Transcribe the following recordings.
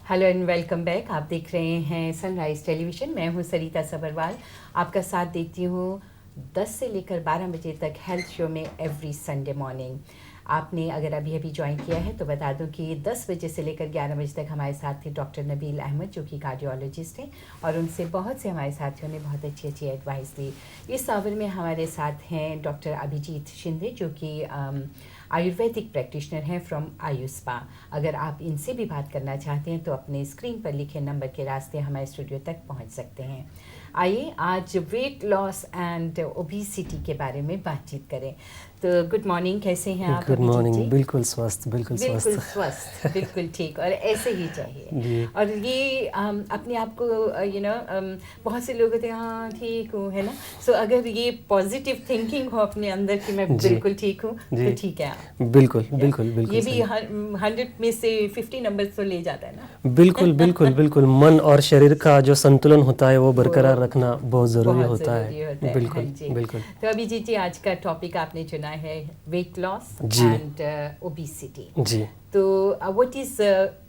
Hello and welcome back. आप देख रहे हैं सनराइज़ टेलीविज़न। मैं हूं सरिता सबरवाल। आपका साथ देती हूं 10 से लेकर 12 बजे तक हेल्थ शो में एवरी संडे मॉर्निंग। आपने अगर अभी ज्वाइन किया है तो बता दूं कि 10 बजे से लेकर 11 बजे तक हमारे साथ थे डॉक्टर नबील अहमद, जो कि कार्डियोलॉजिस्ट हैं, और उनसे बहुत से हमारे साथियों ने बहुत अच्छी एडवाइस दी। इस आवर में हमारे साथ हैं डॉक्टर अभिजीत शिंदे, जो कि आयुर्वेदिक प्रैक्टिशनर हैं फ्रॉम आयुस्पा। अगर आप इनसे भी बात करना चाहते हैं तो अपने स्क्रीन पर लिखे नंबर के रास्ते हमारे स्टूडियो तक पहुंच सकते हैं। आइए आज वेट लॉस एंड ओबेसिटी के बारे में बातचीत करें। तो गुड मॉर्निंग, कैसे हैं आप? Good morning. बिल्कुल स्वस्थ, बिल्कुल स्वस्थ, बिल्कुल ठीक, और ऐसे ही चाहिए। और ये अपने आप को बहुत से लोग होते हैं हाँ ठीक हूँ, है ना। सो अगर ये पॉजिटिव थिंकिंग हो अपने अंदर कि मैं बिल्कुल ठीक हूँ तो ठीक है आप। बिल्कुल बिल्कुल बिल्कुल ये भी 100 में से 50 नंबर तो ले जाता है ना। बिल्कुल बिल्कुल बिल्कुल मन और शरीर का जो संतुलन होता है वो बरकरार रखना बहुत ज़रूरी होता है। बिल्कुल बिल्कुल। तो अभिजीत जी, आज का टॉपिक आपने चुना है वेट लॉस एंड ओबेसिटी। जी। तो what is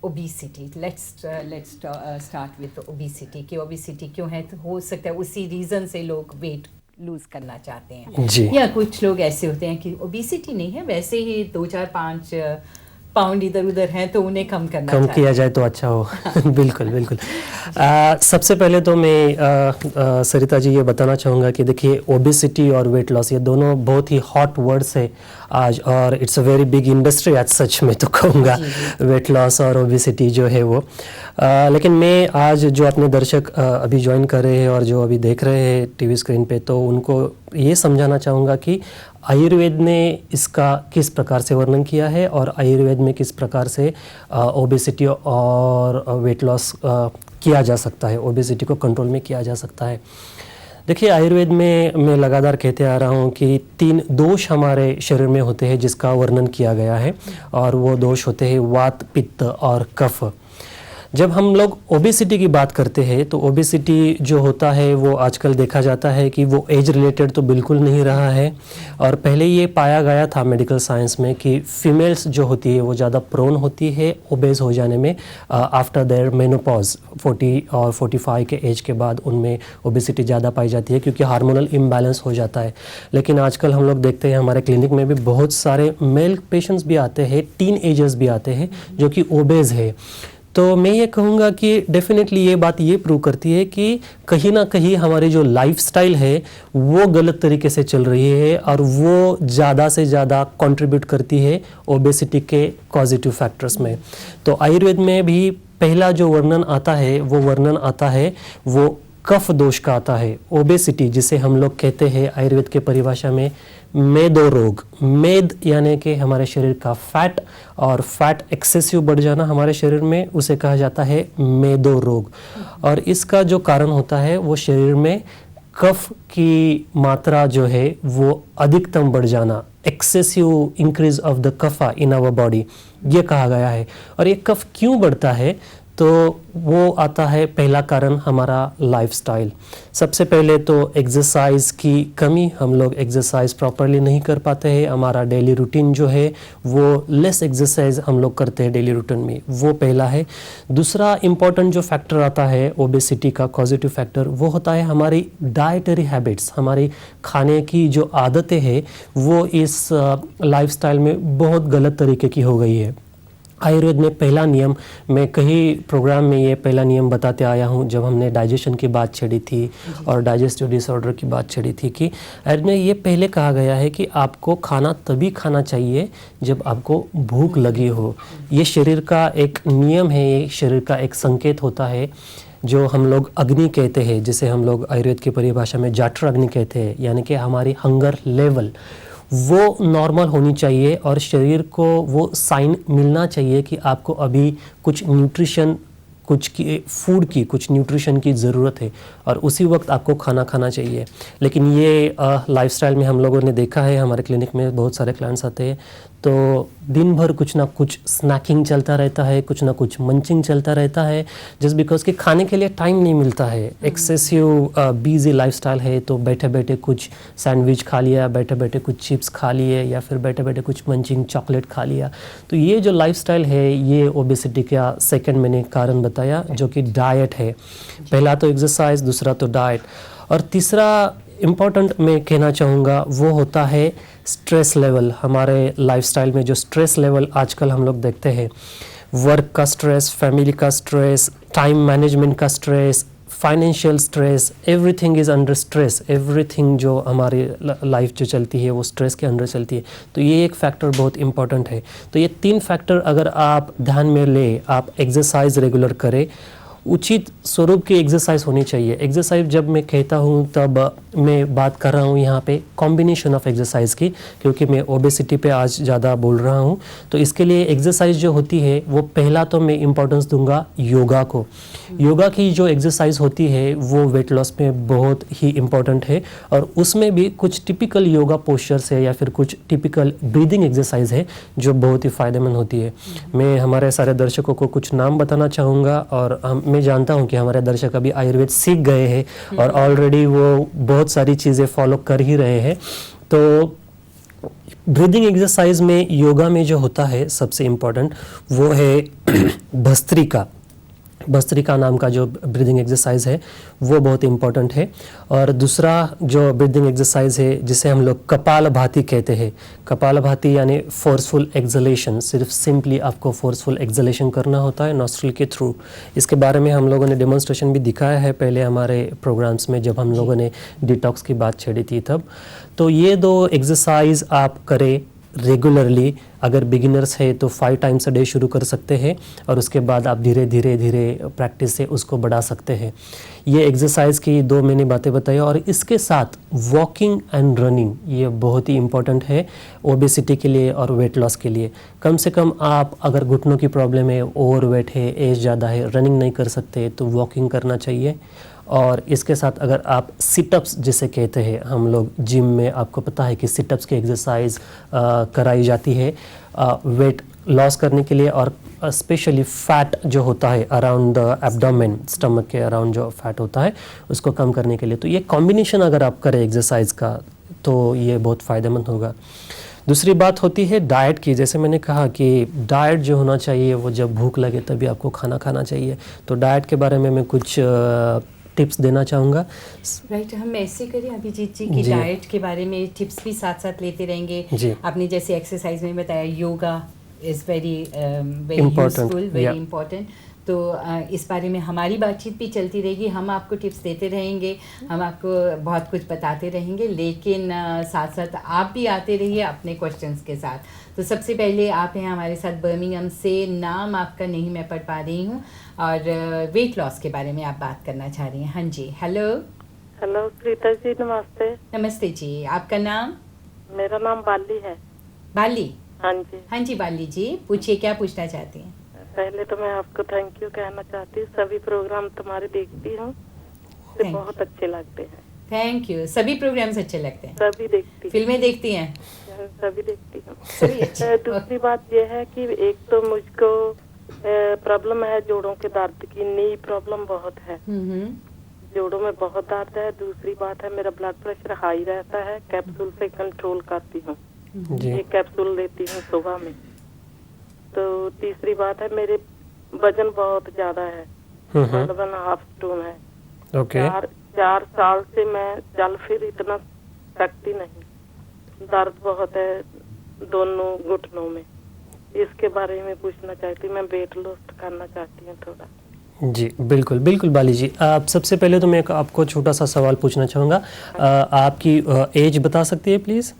obesity? Let's start with obesity. कि ओबेसिटी क्यों है? तो हो सकता है उसी रीज़न से लोग वेट लूज करना चाहते हैं जी। या कुछ लोग ऐसे होते हैं कि ओबेसिटी नहीं है, वैसे ही 2-4-5 पाउंड इधर उधर हैं तो उन्हें कम किया जाए तो अच्छा हो। बिल्कुल बिल्कुल। सबसे पहले तो मैं सरिता जी ये बताना चाहूँगा कि देखिए, ओबेसिटी और वेट लॉस ये दोनों बहुत ही हॉट वर्ड्स है आज, और it's a very big industry आज, सच में तो कहूँगा वेट लॉस और ओबेसिटी जो है वो। लेकिन मैं आज जो अपने दर्शक अभी ज्वाइन कर रहे हैं और जो अभी देख रहे हैं टीवी स्क्रीन पे, तो उनको ये समझाना चाहूँगा कि आयुर्वेद ने इसका किस प्रकार से वर्णन किया है और आयुर्वेद में किस प्रकार से ओबेसिटी और वेट लॉस किया जा सकता है, ओबेसिटी को कंट्रोल में किया जा सकता है। देखिए, आयुर्वेद में मैं लगातार कहते आ रहा हूँ कि 3 दोष हमारे शरीर में होते हैं जिसका वर्णन किया गया है, और वो दोष होते हैं वात, पित्त और कफ। जब हम लोग ओबेसिटी की बात करते हैं तो ओबेसिटी जो होता है वो आजकल देखा जाता है कि वो एज रिलेटेड तो बिल्कुल नहीं रहा है, और पहले ये पाया गया था मेडिकल साइंस में कि फीमेल्स जो होती है वो ज़्यादा प्रोन होती है ओबेस हो जाने में आफ्टर देयर मेनोपॉज। 40 और 45 के एज के बाद उनमें ओबेसिटी ज़्यादा पाई जाती है क्योंकि हार्मोनल इम्बैलेंस हो जाता है। लेकिन आजकल हम लोग देखते हैं हमारे क्लिनिक में भी बहुत सारे मेल पेशेंट्स भी आते हैं, टीन एजर्स भी आते हैं जो कि ओबेस है। तो मैं ये कहूँगा कि डेफिनेटली ये बात ये प्रूव करती है कि कहीं ना कहीं हमारी जो लाइफस्टाइल है वो गलत तरीके से चल रही है, और वो ज़्यादा से ज़्यादा कंट्रीब्यूट करती है ओबेसिटी के पॉजिटिव फैक्टर्स में। तो आयुर्वेद में भी पहला जो वर्णन आता है वो कफ दोष का आता है। ओबेसिटी जिसे हम लोग कहते हैं आयुर्वेद के परिभाषा में मेदो रोग। मेद यानी कि हमारे शरीर का फैट, और फैट एक्सेसिव बढ़ जाना हमारे शरीर में, उसे कहा जाता है मेदो रोग। और इसका जो कारण होता है वो शरीर में कफ की मात्रा जो है वो अधिकतम बढ़ जाना, excessive increase of the kapha in our body, ये कहा गया है। और ये कफ क्यों बढ़ता है? तो वो आता है पहला कारण हमारा लाइफस्टाइल। सबसे पहले तो एक्सरसाइज की कमी, हम लोग एक्सरसाइज प्रॉपरली नहीं कर पाते हैं। हमारा डेली रूटीन जो है वो लेस एक्सरसाइज हम लोग करते हैं डेली रूटीन में, वो पहला है। दूसरा इम्पॉर्टेंट जो फैक्टर आता है ओबेसिटी का पॉजिटिव फैक्टर, वो होता है हमारी डाइटरी हैबिट्स। हमारी खाने की जो आदतें हैं वो इस लाइफस्टाइल में बहुत गलत तरीके की हो गई है। आयुर्वेद में पहला नियम, मैं कई प्रोग्राम में ये पहला नियम बताते आया हूँ, जब हमने डाइजेशन की बात छेड़ी थी और डाइजेस्टिव डिसऑर्डर की बात छेड़ी थी, कि आयुर्वेद में ये पहले कहा गया है कि आपको खाना तभी खाना चाहिए जब आपको भूख लगी हो। ये शरीर का एक नियम है, ये शरीर का एक संकेत होता है जो हम लोग अग्नि कहते हैं, जिसे हम लोग आयुर्वेद की परिभाषा में जाठर अग्नि कहते हैं। यानी कि हमारी हंगर लेवल वो नॉर्मल होनी चाहिए, और शरीर को वो साइन मिलना चाहिए कि आपको अभी कुछ न्यूट्रिशन कुछ की फूड की, कुछ न्यूट्रिशन की ज़रूरत है और उसी वक्त आपको खाना खाना चाहिए। लेकिन ये लाइफस्टाइल में हम लोगों ने देखा है, हमारे क्लिनिक में बहुत सारे क्लाइंट्स आते हैं तो दिन भर कुछ ना कुछ स्नैकिंग चलता रहता है, कुछ ना कुछ मंचिंग चलता रहता है, जस्ट बिकॉज कि खाने के लिए टाइम नहीं मिलता है। एक्सेसिव बिजी लाइफस्टाइल है तो बैठे बैठे कुछ सैंडविच खा लिया, बैठे बैठे कुछ चिप्स खा लिए या फिर बैठे बैठे कुछ मंचिंग चॉकलेट खा लिया। तो ये जो लाइफस्टाइल है ये ओबेसिटी का सेकंड मैंने कारण बताया, जो कि डाइट है। पहला तो एक्सरसाइज, दूसरा तो डाइट, और तीसरा इम्पॉर्टेंट मैं कहना चाहूँगा वो होता है स्ट्रेस लेवल। हमारे लाइफस्टाइल में जो स्ट्रेस लेवल आजकल हम लोग देखते हैं, वर्क का स्ट्रेस, फैमिली का स्ट्रेस, टाइम मैनेजमेंट का stress, financial stress, everything is under stress. Everything जो हमारी लाइफ जो चलती है वो स्ट्रेस के अंडर चलती है। तो ये एक फैक्टर बहुत इंपॉर्टेंट है। तो ये 3 फैक्टर अगर आप ध्यान में ले, आप एक्सरसाइज रेगुलर करें, उचित स्वरूप की एक्सरसाइज होनी चाहिए। एक्सरसाइज जब मैं कहता हूँ तब मैं बात कर रहा हूँ यहाँ पे कॉम्बिनेशन ऑफ एक्सरसाइज की, क्योंकि मैं ओबेसिटी पे आज ज़्यादा बोल रहा हूँ। तो इसके लिए एक्सरसाइज जो होती है वो पहला तो मैं इम्पोर्टेंस दूंगा योगा को। योगा की जो एक्सरसाइज होती है वो वेट लॉस में बहुत ही इम्पोर्टेंट है, और उसमें भी कुछ टिपिकल योगा पोस्चर्स है या फिर कुछ टिपिकल ब्रीदिंग एक्सरसाइज है जो बहुत ही फ़ायदेमंद होती है। मैं हमारे सारे दर्शकों को कुछ नाम बताना चाहूँगा, और मैं जानता हूँ कि हमारे दर्शक अभी आयुर्वेद सीख गए हैं और ऑलरेडी वो बहुत सारी चीज़ें फॉलो कर ही रहे हैं। तो ब्रीदिंग एक्सरसाइज में योगा में जो होता है सबसे इम्पोर्टेंट वो है भस्त्रिका। भस्त्रिका नाम का जो ब्रीदिंग एक्सरसाइज है वो बहुत इंपॉर्टेंट है। और दूसरा जो ब्रीदिंग एक्सरसाइज है जिसे हम लोग कपालभाति कहते हैं। कपालभाति यानी फोर्सफुल एक्सलेशन, सिर्फ सिंपली आपको फोर्सफुल एक्सलेशन करना होता है नॉस्ट्रिल के थ्रू। इसके बारे में हम लोगों ने डेमोन्स्ट्रेशन भी दिखाया है पहले हमारे प्रोग्राम्स में जब हम लोगों ने डिटॉक्स की बात छेड़ी थी तब। तो ये 2 एक्सरसाइज आप करें रेगुलरली। अगर बिगिनर्स है तो 5 टाइम्स अ डे शुरू कर सकते हैं और उसके बाद आप धीरे धीरे प्रैक्टिस से उसको बढ़ा सकते हैं। ये एक्सरसाइज की 2 मैंने बातें बताई, और इसके साथ वॉकिंग एंड रनिंग ये बहुत ही इम्पोर्टेंट है ओबेसिटी के लिए और वेट लॉस के लिए। कम से कम आप अगर घुटनों की प्रॉब्लम है, ओवर वेट है, एज ज़्यादा है, रनिंग नहीं कर सकते तो वॉकिंग करना चाहिए। और इसके साथ अगर आप सिटअप्स जिसे कहते हैं, हम लोग जिम में आपको पता है कि सिटअप्स की एक्सरसाइज कराई जाती है वेट लॉस करने के लिए, और स्पेशली फैट जो होता है अराउंड द एब्डोमेन, स्टमक के अराउंड जो फैट होता है उसको कम करने के लिए। तो ये कॉम्बिनेशन अगर आप करें एक्सरसाइज का तो ये बहुत फ़ायदेमंद होगा। दूसरी बात होती है डाइट की। जैसे मैंने कहा कि डाइट जो होना चाहिए वो जब भूख लगे तभी आपको खाना खाना चाहिए। तो डाइट के बारे में मैं कुछ टिप्स देना चाहूँगा। राइट, हम ऐसे करें अभिजीत जी की डाइट के बारे में टिप्स भी साथ साथ लेते रहेंगे। आपने जैसे एक्सरसाइज में बताया yoga is very useful, very important. तो इस बारे में हमारी बातचीत भी चलती रहेगी, हम आपको टिप्स देते रहेंगे, हम आपको बहुत कुछ बताते रहेंगे, लेकिन साथ साथ आप भी आते रहिए अपने क्वेश्चंस के साथ। तो सबसे पहले आप हैं हमारे साथ बर्मिंघम से, नाम आपका नहीं मैं पढ़ पा रही हूँ, और वेट लॉस के बारे में आप बात करना चाह रही हैं। हाँ जी, हेलो। हेलो प्रीता जी, नमस्ते। नमस्ते जी, आपका नाम? मेरा नाम बाली है। बाली? हाँ जी। हाँ जी बाली जी, पूछिए क्या पूछना चाहती हैं? पहले तो मैं आपको थैंक यू कहना चाहती हूँ, सभी प्रोग्राम तुम्हारे देखती हूँ, बहुत अच्छे लगते हैं। Thank you. सभी प्रोग्राम्स अच्छे लगते हैं? सभी देखती। फिल्में देखती हैं? सभी देखती हूँ। सभी अच्छे। दूसरी बात यह है कि एक तो मुझको प्रॉब्लम है जोड़ों के दर्द की, नी प्रॉब्लम बहुत है, जोड़ों में बहुत दर्द है। दूसरी बात है मेरा ब्लड प्रेशर हाई रहता है, कैप्सूल से कंट्रोल करती हूँ, ये कैप्सूल लेती हूँ सुबह में। तो तीसरी बात है मेरे वजन बहुत ज्यादा है, 1.5 स्टोन है। 4 साल से मैं चल फिर इतना सकती नहीं, दर्द बहुत है दोनों घुटनों में। इसके बारे में पूछना चाहती हूँ, मैं वेट लॉस करना चाहती हूँ थोड़ा। जी बिल्कुल बिल्कुल बाली जी। आप सबसे पहले तो मैं आपको छोटा सा सवाल पूछना चाहूँगा, आपकी एज बता सकती है प्लीज़?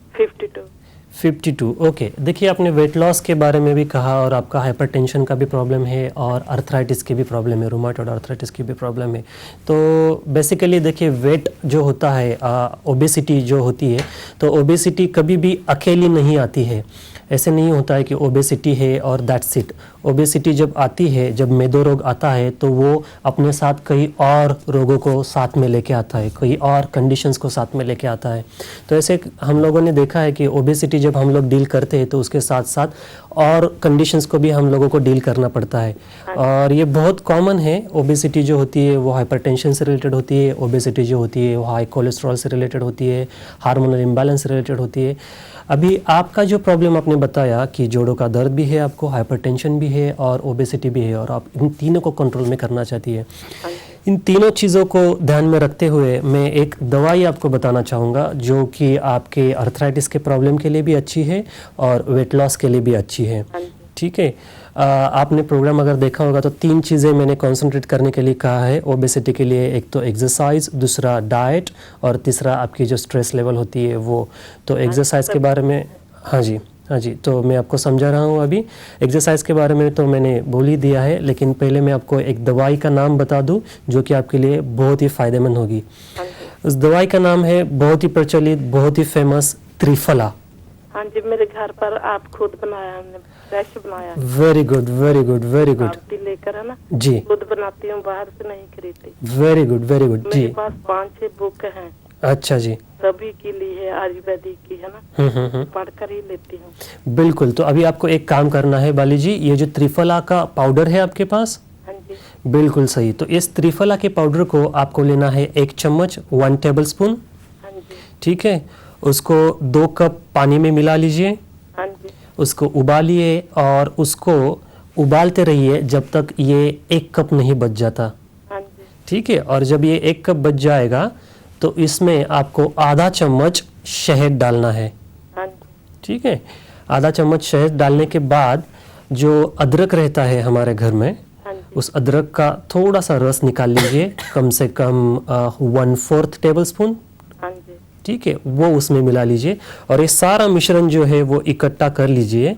52। ओके। देखिए आपने वेट लॉस के बारे में भी कहा, और आपका हाइपरटेंशन का भी प्रॉब्लम है और अर्थराइटिस की भी प्रॉब्लम है, रूमाटॉइड अर्थराइटिस की भी प्रॉब्लम है। तो बेसिकली देखिए वेट जो होता है, ओबेसिटी जो होती है, तो ओबेसिटी कभी भी अकेली नहीं आती है। ऐसे नहीं होता है कि ओबेसिटी है और दैट्स इट। ओबेसिटी जब आती है, जब मेदो रोग आता है, तो वो अपने साथ कई और रोगों को साथ में लेके आता है, कई और कंडीशंस को साथ में लेके आता है। तो ऐसे हम लोगों ने देखा है कि ओबेसिटी जब हम लोग डील करते हैं तो उसके साथ साथ और कंडीशंस को भी हम लोगों को डील करना पड़ता है। और ये बहुत कॉमन है। ओबेसिटी जो होती है वो हाइपरटेंशन से रिलेटेड होती है, ओबेसिटी जो होती है वो हाई कोलेस्ट्रॉल से रिलेटेड होती है, हार्मोनल इम्बैलेंस से रिलेटेड होती है। अभी आपका जो प्रॉब्लम आपने बताया कि जोड़ों का दर्द भी है, आपको हाइपरटेंशन भी है और ओबेसिटी भी है, और आप इन तीनों को कंट्रोल में करना चाहती है। इन तीनों चीज़ों को ध्यान में रखते हुए मैं एक दवाई आपको बताना चाहूँगा जो कि आपके अर्थराइटिस के प्रॉब्लम के लिए भी अच्छी है और वेट लॉस के लिए भी अच्छी है। ठीक है। आपने प्रोग्राम अगर देखा होगा तो 3 चीज़ें मैंने कंसंट्रेट करने के लिए कहा है ओबेसिटी के लिए। एक तो एक्सरसाइज, दूसरा डाइट और तीसरा आपकी जो स्ट्रेस लेवल होती है वो। तो एक्सरसाइज के बारे में हाँ जी, तो मैं आपको समझा रहा हूँ। अभी एक्सरसाइज के बारे में तो मैंने बोल ही दिया है, लेकिन पहले मैं आपको एक दवाई का नाम बता दूँ जो कि आपके लिए बहुत ही फ़ायदेमंद होगी। उस दवाई का नाम है बहुत ही प्रचलित, बहुत ही फेमस त्रिफला। हाँ जी, मेरे घर पर आप खुद बनाया, हमने फ्रेश बनाया। Very good, very good, very good. आप लेकर है ना जी, खुद बनाती हूँ, बाहर से नहीं खरीदती। Very good, very good. जी, मेरे पास 5-6 बुक हैं। अच्छा जी, सभी की ली है, आयुर्वेदिक की है ना, पढ़कर ही लेती हूँ। बिल्कुल। तो अभी आपको एक काम करना है बाली जी, ये जो त्रिफला का पाउडर है आपके पास, हाँ जी, बिल्कुल सही। तो इस त्रिफला के पाउडर को आपको लेना है 1 चम्मच, 1 टेबलस्पून। हाँ जी, ठीक है। उसको 2 कप पानी में मिला लीजिए, हाँ जी, उसको उबालिए और उसको उबालते रहिए जब तक ये 1 कप नहीं बच जाता। हाँ जी, ठीक है। और जब ये 1 कप बच जाएगा तो इसमें आपको आधा चम्मच शहद डालना है। हाँ जी, ठीक है। आधा चम्मच शहद डालने के बाद जो अदरक रहता है हमारे घर में, हाँ जी, उस अदरक का थोड़ा सा रस निकाल लीजिए, कम से कम 1/4 टेबलस्पून। हाँ जी, ठीक है, वो उसमें मिला लीजिए और ये सारा मिश्रण जो है वो इकट्ठा कर लीजिए।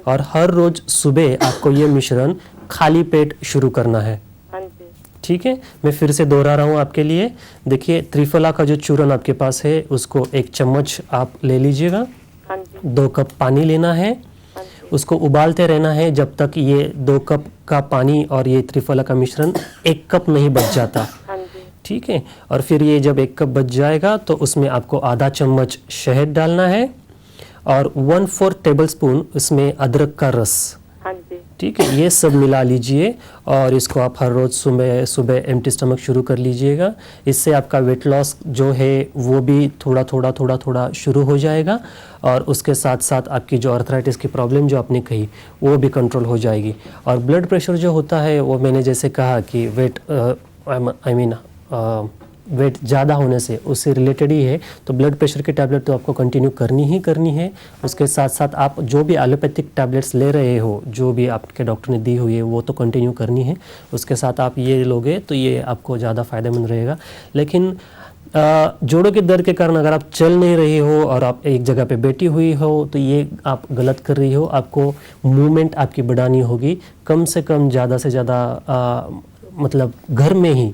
और हर रोज सुबह आपको ये मिश्रण खाली पेट शुरू करना है। हाँ जी, ठीक है। मैं फिर से दोहरा रहा हूँ आपके लिए। देखिए, त्रिफला का जो चूरन आपके पास है उसको 1 चम्मच आप ले लीजिएगा। हाँ जी, 2 कप पानी लेना है, हाँ जी, उसको उबालते रहना है जब तक ये 2 कप का पानी और ये त्रिफला का मिश्रण 1 कप नहीं बच जाता। हाँ जी, ठीक है। और फिर ये जब 1 कप बच जाएगा तो उसमें आपको आधा चम्मच शहद डालना है और 1/4 टेबलस्पून उसमें अदरक का रस। हाँ जी, ठीक है। ये सब मिला लीजिए और इसको आप हर रोज़ सुबह सुबह एम्प्टी स्टमक शुरू कर लीजिएगा। इससे आपका वेट लॉस जो है वो भी थोड़ा शुरू हो जाएगा और उसके साथ साथ आपकी जो अर्थराइटिस की प्रॉब्लम जो आपने कही वो भी कंट्रोल हो जाएगी। और ब्लड प्रेशर जो होता है वो मैंने जैसे कहा कि वेट ज़्यादा होने से उससे रिलेटेड ही है, तो ब्लड प्रेशर की टैबलेट तो आपको कंटिन्यू करनी ही करनी है। उसके साथ साथ आप जो भी एलोपैथिक टैबलेट्स ले रहे हो, जो भी आपके डॉक्टर ने दी हुई है वो तो कंटिन्यू करनी है। उसके साथ आप ये लोगे तो ये आपको ज़्यादा फ़ायदेमंद रहेगा। लेकिन जोड़ों के दर्द के कारण अगर आप चल नहीं रही हो और आप एक जगह पे बैठी हुई हो तो ये आप गलत कर रही हो। आपको मूवमेंट आपकी बढ़ानी होगी, कम से कम ज़्यादा से ज़्यादा मतलब घर में ही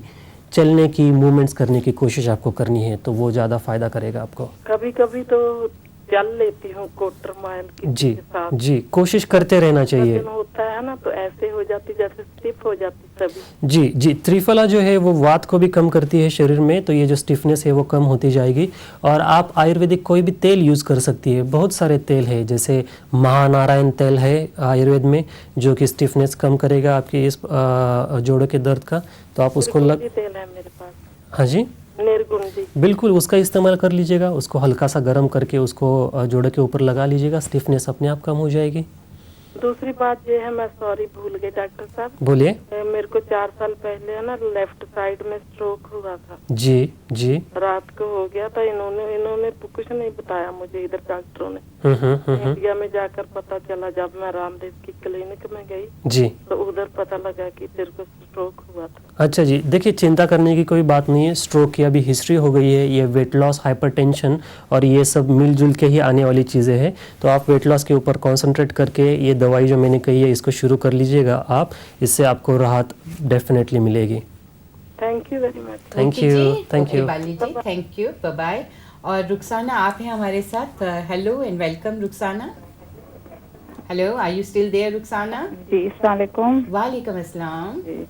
चलने की, मूवमेंट्स करने की कोशिश आपको करनी है, तो वो ज़्यादा फ़ायदा करेगा आपको। कभी कभी तो चल लेती हूँ 1/4 माइल की जी के साथ। जी, कोशिश करते रहना चाहिए। लेकिन होता है ना तो ऐसे हो जाती जैसे स्टिफ हो जाती सभी। जी जी, त्रिफला जो है वो वात को भी कम करती है शरीर में, तो ये जो स्टिफनेस है वो कम होती जाएगी। और आप आयुर्वेदिक कोई भी तेल यूज़ कर सकती है। बहुत सारे तेल है, जैसे महानारायण तेल है आयुर्वेद में जो कि स्टिफनेस कम करेगा आपके इस जोड़ों के दर्द का। तो आप उसको तेल है मेरे पास। हाँ जी, निर्गुंडी, बिल्कुल उसका इस्तेमाल कर लीजिएगा। उसको हल्का सा गर्म करके उसको जोड़े के ऊपर लगा लीजिएगा, स्टिफनेस अपने आप कम हो जाएगी। दूसरी बात ये है, मैं सॉरी भूल गई डॉक्टर साहब। बोलिए। मेरे को 4 साल पहले है ना लेफ्ट साइड में स्ट्रोक हुआ था। जी जी, रात को हो गया था। इन्होंने कुछ नहीं बताया मुझे, इधर डॉक्टरों ने। इंडिया में जाकर पता चला जब मैं रामदेव की क्लिनिक में गई जी, तो उधर पता लगा कि तेरे को स्ट्रोक हुआ था। अच्छा जी। देखिए, चिंता करने की कोई बात नहीं है। स्ट्रोक की अभी हिस्ट्री हो गई है। ये वेट लॉस, हाइपरटेंशन और ये सब मिलजुल के ही आने वाली चीज़ें हैं। तो आप वेट लॉस के ऊपर कॉन्सेंट्रेट करके ये दवाई जो मैंने कही है इसको शुरू कर लीजिएगा आप। इससे आपको राहत डेफिनेटली मिलेगी। Thank you very much. Thank you, thank you. Bali ji, thank you, bye bye. और रुखसाना आप हैं हमारे साथ। Hello and welcome Rukhsana. Hello, are you still there Rukhsana? जी, अस्सलाम वालेकुम। वालेकुम अस्सलाम। जी, जी,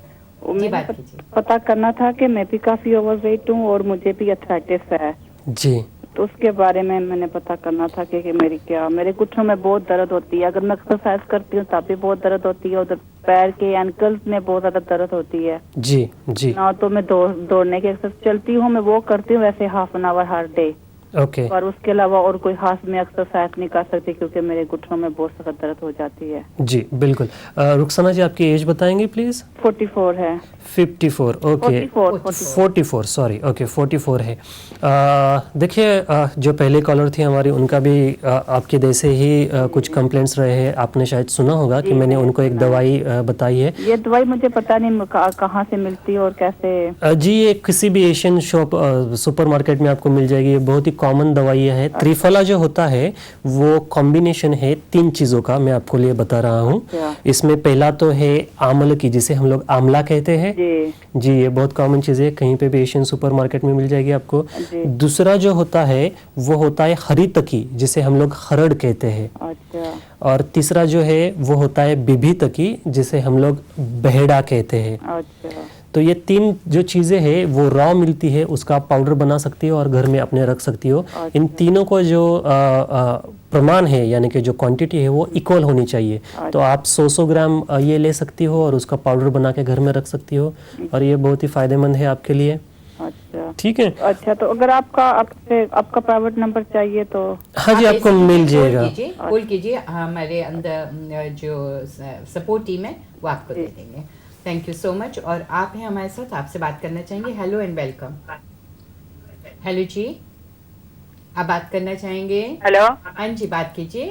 मैंने बात कीजिए। पता करना था कि मैं भी काफी ओवरवेट हूँ और मुझे भी अर्थराइटिस है, जी तो उसके बारे में मैंने पता करना था कि मेरे घुटनों में बहुत दर्द होती है, अगर मैं एक्सरसाइज करती हूँ तब भी बहुत दर्द होती है, उधर पैर के एंकल्स में बहुत ज्यादा दर्द होती है जी जी ना। तो मैं दौड़ने की एक्सरसाइज चलती हूँ, मैं वो करती हूँ वैसे half an hour her day, okay पर उसके अलावा और कोई खास मैं एक्सरसाइज नहीं कर सकती क्योंकि मेरे घुटनों में बहुत सख्त दर्द हो जाती है। जी बिल्कुल। रुखसाना जी आपकी एज बताएंगे प्लीज़? 44 है। 54 ओके 44 सॉरी ओके 44 है। देखिए जो पहले कॉलर थी हमारी उनका भी आपके जैसे ही कुछ कंप्लेंट्स रहे हैं, आपने शायद सुना होगा कि मैंने उनको एक दवाई बताई है। ये दवाई मुझे पता नहीं कहाँ से मिलती है और कैसे। जी ये किसी भी एशियन शॉप सुपरमार्केट में आपको मिल जाएगी। ये बहुत ही कॉमन दवाई है। त्रिफला जो होता है वो कॉम्बिनेशन है 3 चीज़ों का, मैं आपको लिए बता रहा हूँ। इसमें पहला तो है आमल की, जिसे हम लोग आमला कहते हैं। जी ये बहुत कॉमन चीज़ है, कहीं पे भी एशियन सुपरमार्केट में मिल जाएगी आपको। दूसरा जो होता है वो होता है हरी तकी, जिसे हम लोग हरड़ कहते हैं। अच्छा। और तीसरा जो है वो होता है बिभी तकी, जिसे हम लोग बहेड़ा कहते हैं। अच्छा। तो ये 3 जो चीज़ें हैं वो रॉ मिलती है, उसका आप पाउडर बना सकती हो और घर में अपने रख सकती हो। इन तीनों को जो प्रमाण है यानी कि जो क्वांटिटी है वो इक्वल होनी चाहिए। तो आप 100 ग्राम ये ले सकती हो और उसका पाउडर बना के घर में रख सकती हो, और ये बहुत ही फायदेमंद है आपके लिए। अच्छा ठीक है। अच्छा, तो अगर आपका प्राइवेट नंबर चाहिए तो? हाँ जी आपको मिल जाएगा। कॉल कीजिए, हमारे अंदर जो सपोर्ट टीम है वो आपको दे देंगे। Thank you so much. और आप हैं हमारे साथ, आपसे बात करना चाहेंगे। Hello and welcome. हेलो जी, आप बात करना चाहेंगे? हेलो। हाँ जी, बात कीजिए।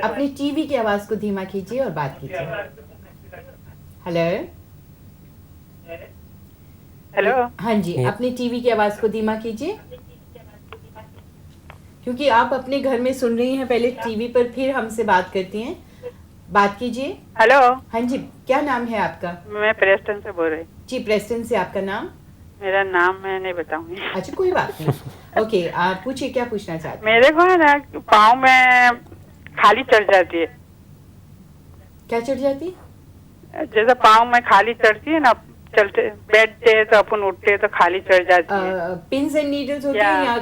अपनी टीवी की आवाज को धीमा कीजिए और बात कीजिए। Hello hello. हाँ जी, अपनी टीवी की आवाज को धीमा कीजिए, क्योंकि आप अपने घर में सुन रही हैं पहले टीवी पर, फिर हमसे बात करती हैं। बात कीजिए। हेलो। हाँ जी, क्या नाम है आपका? मैं प्रेस्टन से बोल रही। जी, प्रेस्टन से। आपका नाम? मेरा नाम मैं नहीं बताऊंगी। अच्छा, कोई बात नहीं। ओके, आप पूछिए, क्या पूछना चाहते हैं? मेरे को है ना पाँव में खाली चढ़ जाती है। क्या चढ़ जाती है? जैसे पाँव में खाली चढ़ती है ना, चलते बैठते तो अपन उठते तो खाली चढ़ जाती है। पिन्स एंड नीडल्स होती है या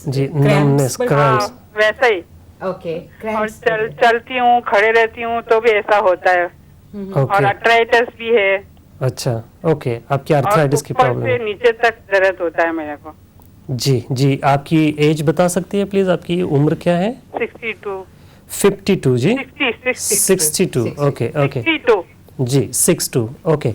जी नमनेस क्रैम्प्स? वैसा ही। ओके, और चलती हूँ, खड़े रहती हूँ तो भी ऐसा होता है। और अर्थराइटिस भी है। अच्छा ओके, आपकी अर्थराइटिस की प्रॉब्लम है। नीचे तक दर्द होता है मेरे को। जी जी, आपकी एज बता सकती है प्लीज? आपकी उम्र क्या है? 62। 52 जी? 62 ओके ओके जी 62 ओके।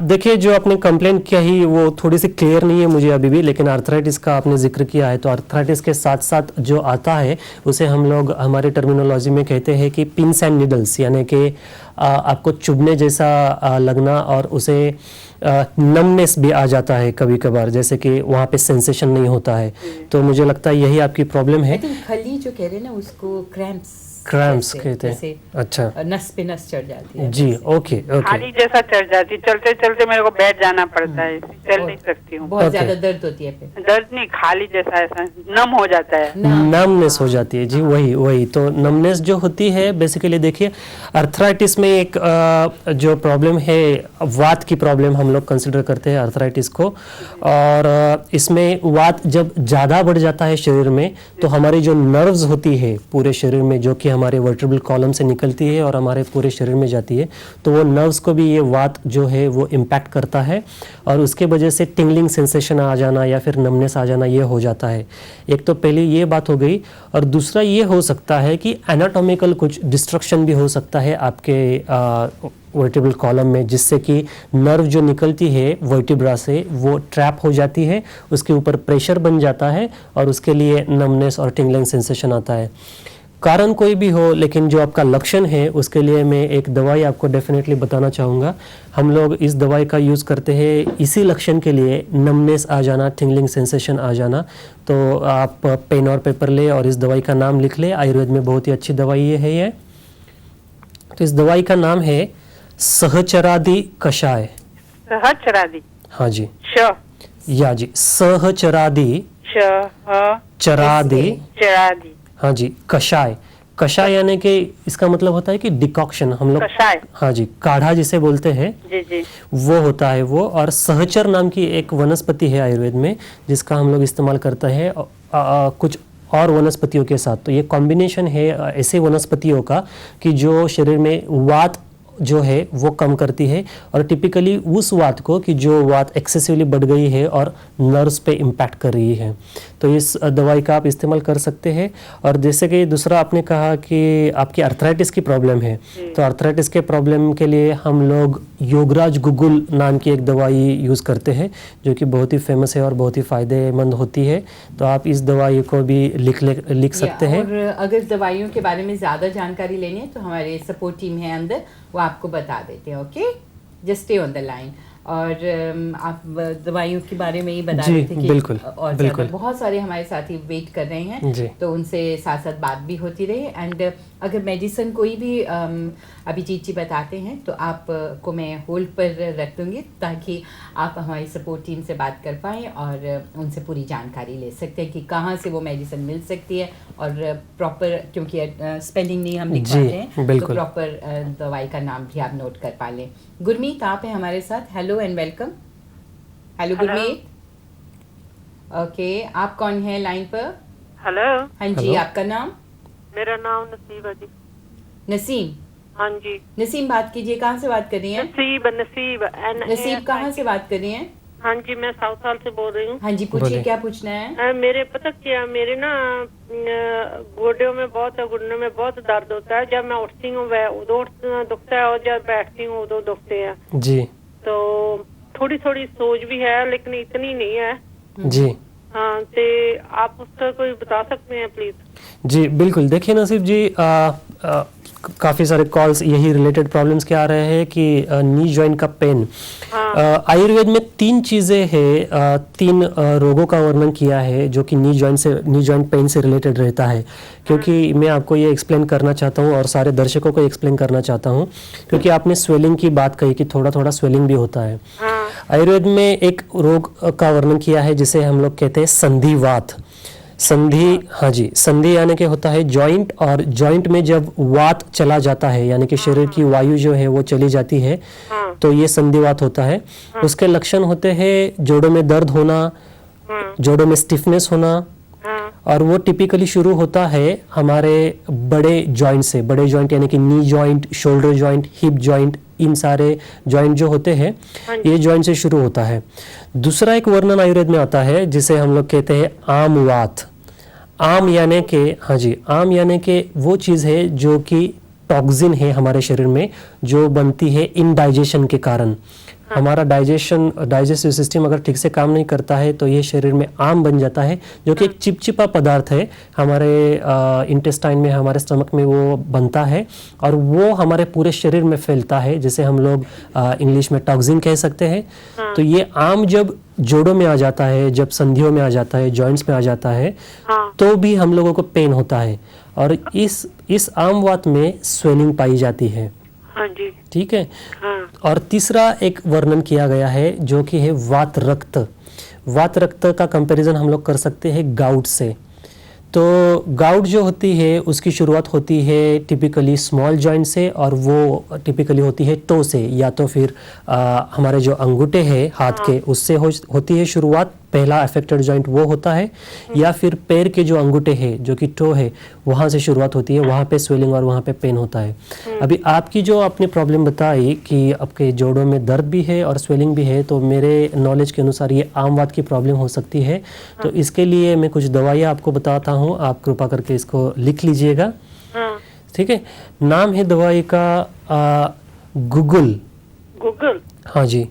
देखिए जो आपने कंप्लेंट किया ही वो थोड़ी सी क्लियर नहीं है मुझे अभी भी, लेकिन अर्थराइटिस का आपने जिक्र किया है, तो अर्थराइटिस के साथ साथ जो आता है उसे हम लोग हमारे टर्मिनोलॉजी में कहते हैं कि पिन्स एंड नीडल्स, यानी कि आपको चुभने जैसा लगना और उसे नमनेस भी आ जाता है कभी कभार, जैसे कि वहाँ पे सेंसेशन नहीं होता है। तो मुझे लगता है यही आपकी प्रॉब्लम है। खली जो कह रहे हैं ना उसको क्रैम्प्स कहते हैं। अच्छा, नस पे नस चढ़ जाती है। जी ओके ओके। खाली जैसा चढ़ जाती है, चलते चलते मेरे को बैठ जाना पड़ता है, चल नहीं सकती हूँ। बहुत ज्यादा दर्द होती है फिर? दर्द नहीं, खाली जैसा ऐसा नम हो जाता है। नमनेस हो जाती है जी, वही तो नमनेस जो होती है बेसिकली। देखिए अर्थराइटिस में एक जो प्रॉब्लम है, वात की प्रॉब्लम हम लोग कंसिडर करते हैं अर्थराइटिस को, और इसमें वात जब ज़्यादा बढ़ जाता है शरीर में तो हमारी जो नर्व्स होती है पूरे शरीर में, जो कि हमारे वर्टेब्रल कॉलम से निकलती है और हमारे पूरे शरीर में जाती है, तो वो नर्व्स को भी ये वात जो है वो इम्पैक्ट करता है, और उसके वजह से टिंगलिंग सेंसेशन आ जाना या फिर नमनेस आ जाना ये हो जाता है। एक तो पहले ये बात हो गई, और दूसरा ये हो सकता है कि एनाटॉमिकल कुछ डिस्ट्रक्शन भी हो सकता है आपके वर्टिब्रल कॉलम में, जिससे कि नर्व जो निकलती है वर्टिब्रा से वो ट्रैप हो जाती है, उसके ऊपर प्रेशर बन जाता है और उसके लिए नमनेस और टिंगलिंग सेंसेशन आता है। कारण कोई भी हो, लेकिन जो आपका लक्षण है उसके लिए मैं एक दवाई आपको डेफिनेटली बताना चाहूँगा। हम लोग इस दवाई का यूज़ करते हैं इसी लक्षण के लिए, नमनेस आ जाना, टिंगलिंग सेंसेशन आ जाना। तो आप पेन और पेपर ले और इस दवाई का नाम लिख ले, आयुर्वेद में बहुत ही अच्छी दवाई है ये। तो इस दवाई का नाम है सहचरादि कषाय। सहचरादि? हाँ जी। या जी, सहचरादि चरादि, हाँ जी, कषाय कषाय यानी कि इसका मतलब होता है कि डिकॉक्शन, हम लोग कषाय। हाँ जी, काढ़ा जिसे बोलते हैं जी जी। वो होता है वो। और सहचर नाम की एक वनस्पति है आयुर्वेद में जिसका हम लोग इस्तेमाल करते हैं कुछ और वनस्पतियों के साथ। तो ये कॉम्बिनेशन है ऐसे वनस्पतियों का कि जो शरीर में वात जो है वो कम करती है, और टिपिकली उस वात को कि जो वात एक्सेसिवली बढ़ गई है और नर्व्स पे इम्पैक्ट कर रही है। तो इस दवाई का आप इस्तेमाल कर सकते हैं। और जैसे कि दूसरा आपने कहा कि आपकी अर्थराइटिस की प्रॉब्लम है, तो अर्थराइटिस के प्रॉब्लम के लिए हम लोग योगराज गुगुल नाम की एक दवाई यूज़ करते हैं जो कि बहुत ही फेमस है और बहुत ही फ़ायदेमंद होती है। तो आप इस दवाई को भी लिख सकते हैं। और अगर दवाइयों के बारे में ज़्यादा जानकारी लेनी है तो हमारे सपोर्ट टीम है अंदर, वो आपको बता देते हैं। Okay, just stay on the line. और आप दवाइयों के बारे में ही बता रहे थे कि बिल्कुल, और बिल्कुल। बहुत सारे हमारे साथी वेट कर रहे हैं, तो उनसे साथ साथ बात भी होती रहे। एंड अगर मेडिसिन कोई भी अभिजीत जी बताते हैं तो आपको मैं होल्ड पर रख दूंगी ताकि आप हमारी सपोर्ट टीम से बात कर पाएँ और उनसे पूरी जानकारी ले सकते हैं कि कहाँ से वो मेडिसिन मिल सकती है और प्रॉपर, क्योंकि स्पेलिंग नहीं हम लिख पाते हैं, तो प्रॉपर दवाई का नाम भी आप नोट कर पा लें। गुरमीत आप हैं हमारे साथ। Hello and welcome. Hello Gurmeet. Okay, आप कौन है लाइन पर? हेलो। हाँ जी, आपका नाम? मेरा नाम नसीब है जी। नसीम? हाँ जी। नसीम बात कीजिए, कहाँ से बात कर रही हैं? नसीब। नसीब कहाँ से बात कर रही हैं? हाँ जी, मैं साउथ साल से बोल रही हूँ। हाँ जी, पूछिए क्या पूछना है? मेरे पता क्या, मेरे ना गोड्यों में बहुत, घुटनों में बहुत दर्द होता है। जब मैं उठती हूँ उदो दुखता है और जब बैठती हूँ उदो दुखते हैं जी। तो थोड़ी थोड़ी सोज भी है लेकिन इतनी नहीं है जी। हाँ, तो आप उसका कोई बता सकते हैं प्लीज? जी बिल्कुल। देखिए नसीब जी, काफ़ी सारे कॉल्स यही रिलेटेड प्रॉब्लम्स के आ रहे हैं कि नी जॉइंट का पेन। आयुर्वेद में 3 चीज़ें हैं, 3 रोगों का वर्णन किया है जो कि नी जॉइंट पेन से रिलेटेड रहता है। क्योंकि मैं आपको ये एक्सप्लेन करना चाहता हूँ और सारे दर्शकों को एक्सप्लेन करना चाहता हूँ, क्योंकि आपने स्वेलिंग की बात कही कि थोड़ा थोड़ा स्वेलिंग भी होता है। आयुर्वेद में एक रोग का वर्णन किया है जिसे हम लोग कहते हैं संधिवात। संधि, हाँ जी, संधि यानी कि होता है जॉइंट, और जॉइंट में जब वात चला जाता है यानी कि शरीर की वायु जो है वो चली जाती है, तो ये संधिवात होता है। उसके लक्षण होते हैं जोड़ों में दर्द होना, जोड़ों में स्टिफनेस होना, और वो टिपिकली शुरू होता है हमारे बड़े जॉइंट से। बड़े जॉइंट यानी कि knee joint, shoulder joint, hip joint, इन सारे जॉइंट जो होते हैं ये जॉइंट से शुरू होता है। दूसरा एक वर्णन आयुर्वेद में आता है जिसे हम लोग कहते हैं आमवात। आम यानी कि, हाँ जी, आम यानी कि वो चीज़ है जो कि टॉक्सिन है हमारे शरीर में, जो बनती है इनडाइजेशन के कारण। हमारा डाइजेस्टिव सिस्टम अगर ठीक से काम नहीं करता है तो ये शरीर में आम बन जाता है, जो कि एक चिपचिपा पदार्थ है हमारे इंटेस्टाइन में, हमारे स्टमक में वो बनता है और वो हमारे पूरे शरीर में फैलता है, जिसे हम लोग इंग्लिश में टॉक्सिन कह सकते हैं। तो ये आम जब जोड़ों में आ जाता है, जब संधियों में आ जाता है, जॉइंट्स में आ जाता है, तो भी हम लोगों को पेन होता है। और इस आमवात में स्वेलिंग पाई जाती है। हाँ जी। ठीक है। और तीसरा एक वर्णन किया गया है जो कि है वात रक्त। वात रक्त का कंपैरिजन हम लोग कर सकते हैं गाउट से। तो गाउट जो होती है उसकी शुरुआत होती है टिपिकली स्मॉल जॉइंट से, और वो टिपिकली होती है टो से, या तो फिर हमारे जो अंगूठे हैं हाथ के उससे होती है शुरुआत। पहला अफेक्टेड जॉइंट वो होता है, या फिर पैर के जो अंगूठे हैं जो कि टो है वहाँ से शुरुआत होती है, वहाँ पे स्वेलिंग और वहाँ पे पेन होता है। अभी आपकी जो आपने प्रॉब्लम बताई कि आपके जोड़ों में दर्द भी है और स्वेलिंग भी है, तो मेरे नॉलेज के अनुसार ये आमवात की प्रॉब्लम हो सकती है। तो इसके लिए मैं कुछ दवाइयाँ आपको बताता हूँ, आप कृपा करके इसको लिख लीजिएगा। ठीक है। नाम है दवाई का गुगुल। गूगल? हाँ जी।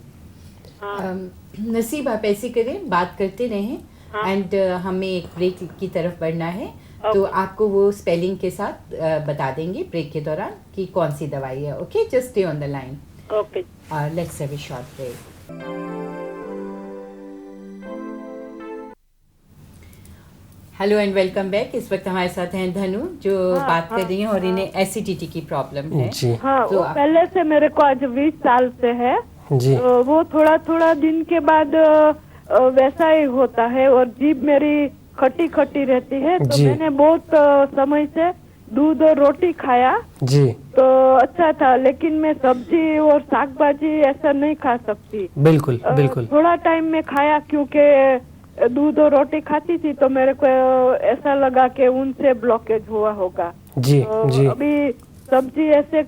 नसीब आप ऐसे करें, बात करते रहें एंड हमें एक ब्रेक की तरफ बढ़ना है, तो आपको वो स्पेलिंग के साथ बता देंगे ब्रेक के दौरान कि कौन सी दवाई है। Okay, just stay on the line. Okay, let's have a short break. Hello and welcome back. इस वक्त हमारे साथ हैं धनु जो बात कर रही हैं और इन्हें एसिडिटी की प्रॉब्लम है। जी। हाँ, तो पहले से मेरे को आज 20 साल से है जी। वो थोड़ा थोड़ा दिन के बाद वैसा ही होता है और जीभ मेरी खट्टी खट्टी रहती है। तो जी। मैंने बहुत समय से दूध और रोटी खाया जी तो अच्छा था, लेकिन मैं सब्जी और साग भाजी ऐसा नहीं खा सकती। बिल्कुल बिल्कुल। थोड़ा टाइम में खाया, क्योंकि दूध और रोटी खाती थी तो मेरे को ऐसा लगा कि उनसे ब्लॉकेज हुआ होगा। जी जी। अभी सब्जी ऐसे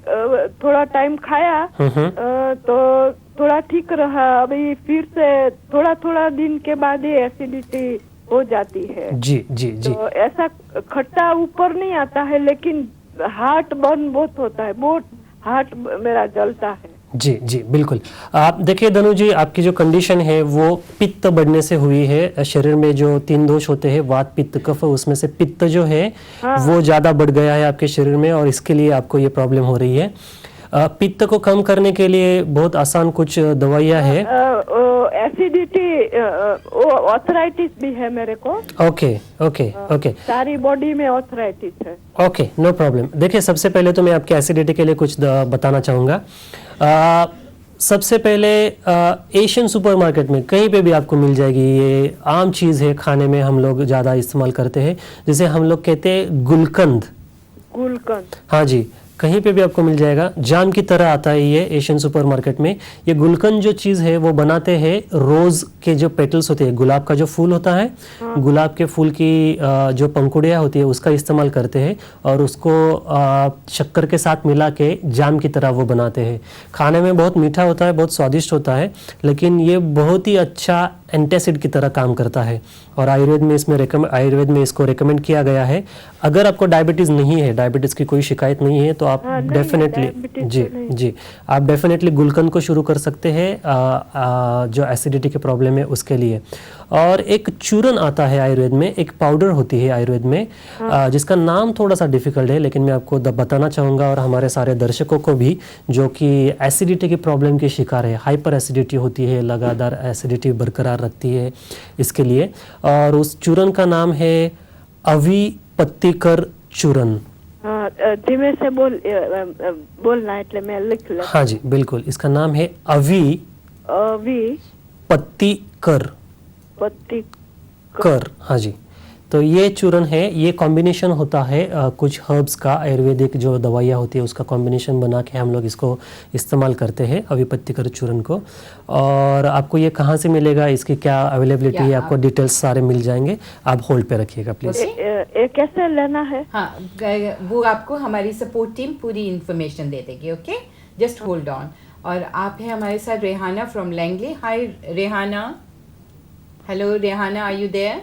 थोड़ा टाइम खाया तो थोड़ा ठीक रहा। अभी फिर से थोड़ा थोड़ा दिन के बाद ही एसिडिटी हो जाती है। जी जी जी। तो ऐसा खट्टा ऊपर नहीं आता है, लेकिन हार्ट बर्न बहुत होता है, बहुत हार्ट मेरा जलता है। जी जी बिल्कुल। आप देखिए धनु जी, आपकी जो कंडीशन है वो पित्त बढ़ने से हुई है। शरीर में जो 3 दोष होते हैं, वात पित्त कफ, उसमें से पित्त जो है वो ज़्यादा बढ़ गया है आपके शरीर में और इसके लिए आपको ये प्रॉब्लम हो रही है। पित्त को कम करने के लिए बहुत आसान कुछ दवाइयाँ हैं। एसिडिटी, ऑर्थराइटिस भी है मेरे को। Okay okay okay. सारी बॉडी में ऑर्थराइटिस है। Okay no problem. देखिए सबसे पहले तो मैं आपके एसिडिटी के लिए कुछ बताना चाहूँगा। सबसे पहले एशियन सुपरमार्केट में कहीं पे भी आपको मिल जाएगी, ये आम चीज़ है, खाने में हम लोग ज़्यादा इस्तेमाल करते हैं, जिसे हम लोग कहते हैं गुलकंद। गुलकंद, हाँ जी, कहीं पे भी आपको मिल जाएगा, जाम की तरह आता है ये एशियन सुपरमार्केट में। ये गुलकंद जो चीज़ है वो बनाते हैं रोज़ के जो पेटल्स होते हैं, गुलाब का जो फूल होता है, गुलाब के फूल की जो पंखुड़ियाँ होती है उसका इस्तेमाल करते हैं और उसको शक्कर के साथ मिला के जाम की तरह वो बनाते हैं। खाने में बहुत मीठा होता है, बहुत स्वादिष्ट होता है, लेकिन ये बहुत ही अच्छा एंटासिड की तरह काम करता है और आयुर्वेद में इसको रेकमेंड किया गया है। अगर आपको डायबिटीज़ नहीं है, डायबिटीज़ की कोई शिकायत नहीं है, तो आप डेफिनेटली जी आप डेफिनेटली गुलकंद को शुरू कर सकते हैं जो एसिडिटी के प्रॉब्लम है उसके लिए। और एक चूरन आता है आयुर्वेद में, एक पाउडर होती है आयुर्वेद में जिसका नाम थोड़ा सा डिफिकल्ट है, लेकिन मैं आपको बताना चाहूँगा और हमारे सारे दर्शकों को भी जो कि एसिडिटी की प्रॉब्लम के शिकार है, हाइपर एसिडिटी होती है, लगातार एसिडिटी बरकरार रखती है इसके लिए, और उस चूरन का नाम है अविपत्तिकर चूरन। धीमे से बोलना है, એટલે मैं लिख लेता। हाँ जी बिल्कुल, इसका नाम है अविपत्तिकर। हाँ जी, तो ये चूरन है, ये कॉम्बिनेशन होता है कुछ हर्ब्स का, आयुर्वेदिक जो दवाइयाँ होती है उसका कॉम्बिनेशन बना के हम लोग इसको इस्तेमाल करते हैं, अविपत्तिकर चूरन को। और आपको ये कहाँ से मिलेगा, इसकी क्या अवेलेबिलिटी है, आपको डिटेल्स सारे मिल जाएंगे। आप होल्ड पे रखिएगा प्लीज। कैसे लेना है? हाँ, वो आपको हमारी सपोर्ट टीम पूरी इंफॉर्मेशन दे देगी। Okay, just hold on. और आप हैं हमारे साथ Rehana from Langley. Hi Rehana. Hello Rehana, are you there?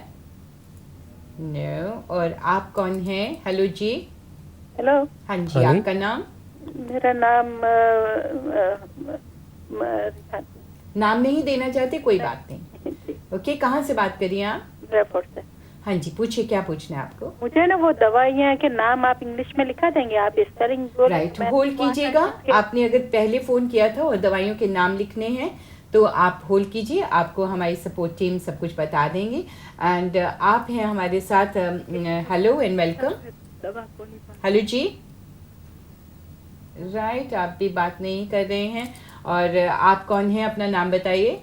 No. और आप कौन हैं? हेलो जी। हेलो। हाँ जी, आपका नाम? मेरा नाम नाम नहीं देना चाहते, कोई बात नहीं। ओके, कहाँ से बात करिए आप? जयपुर से। हाँ जी, पूछिए, क्या पूछना है आपको? मुझे ना वो दवाइयाँ के नाम आप इंग्लिश में लिखा देंगे, आप स्पेलिंग राइट, होल्ड कीजिएगा। आपने अगर पहले फोन किया था और दवाइयों के नाम लिखने हैं तो आप होल्ड कीजिए, आपको हमारी सपोर्ट टीम सब कुछ बता देंगे। एंड आप हैं हमारे साथ। Hello and welcome. हेलो जी। राइट, आप भी बात नहीं कर रहे हैं। और आप कौन हैं, अपना नाम बताइए।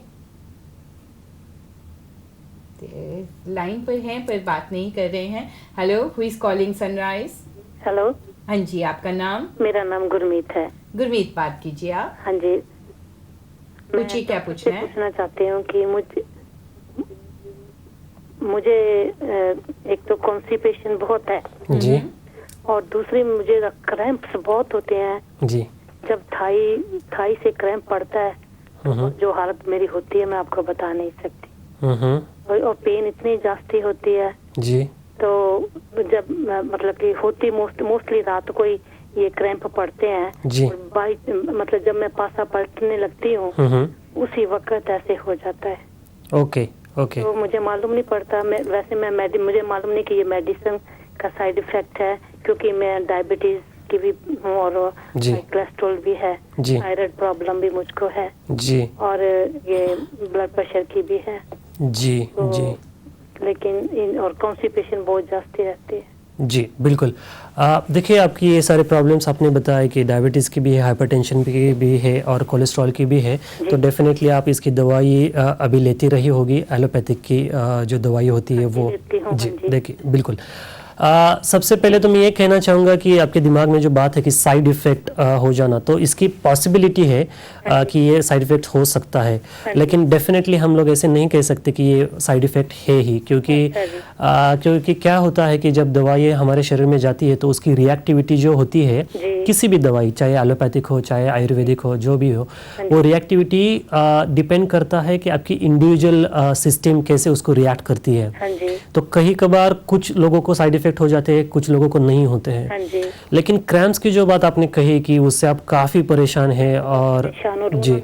लाइन पर हैं पर बात नहीं कर रहे हैं। Hello, who is calling sunrise? Hello. हाँ जी, आपका नाम? मेरा नाम गुरमीत है। गुरमीत, बात कीजिए आप। हाँ जी, पूछिए, क्या पूछना है? पूछना चाहती हूँ कि मुझे एक तो कॉन्स्टिपेशन बहुत है जी, और दूसरी मुझे क्रैम्प्स बहुत होते हैं जी। जब थाई से क्रैम्प पड़ता है, जो हालत मेरी होती है मैं आपको बता नहीं सकती। और पेन इतनी जास्ती होती है जी। तो जब मतलब कि होती मोस्टली रात को ही ये क्रैम्प पड़ते हैं जी। मतलब जब मैं पासा पलटने लगती हूँ उसी वक्त ऐसे हो जाता है। Okay okay. तो मुझे मालूम नहीं पड़ता, मुझे मालूम नहीं कि ये मेडिसिन का साइड इफेक्ट है, क्योंकि मैं डायबिटीज की भी हूँ और कोलेस्ट्रॉल भी है, थायराइड प्रॉब्लम भी मुझको है जी, और ये ब्लड प्रेशर की भी है जी तो, जी। लेकिन और कॉन्स्टिपेशन बहुत जास्ती रहती है। जी बिल्कुल। देखिए, आपकी ये सारे प्रॉब्लम्स आपने बताया कि डायबिटीज़ की भी है, हाइपरटेंशन की भी है और कोलेस्ट्रॉल की भी है, तो डेफिनेटली आप इसकी दवाई अभी लेती रही होगी, एलोपैथिक की जो दवाई होती है वो। जी देखिए बिल्कुल। सबसे पहले तो मैं ये कहना चाहूँगा कि आपके दिमाग में जो बात है कि साइड इफ़ेक्ट हो जाना, तो इसकी पॉसिबिलिटी है कि ये साइड इफ़ेक्ट हो सकता है, लेकिन डेफिनेटली हम लोग ऐसे नहीं कह सकते कि ये साइड इफ़ेक्ट है ही, क्योंकि क्या होता है कि जब दवाई हमारे शरीर में जाती है तो उसकी रिएक्टिविटी जो होती है किसी भी दवाई, चाहे एलोपैथिक हो चाहे आयुर्वेदिक हो, जो भी हो, वो रिएक्टिविटी डिपेंड करता है कि आपकी इंडिविजुअल सिस्टम कैसे उसको रिएक्ट करती है। तो कहीं कभार कुछ लोगों को साइड इफेक्ट हो जाते हैं, कुछ लोगों को नहीं होते हैं। लेकिन क्रैम्प्स की जो बात आपने कही कि उससे आप काफ़ी परेशान हैं और जी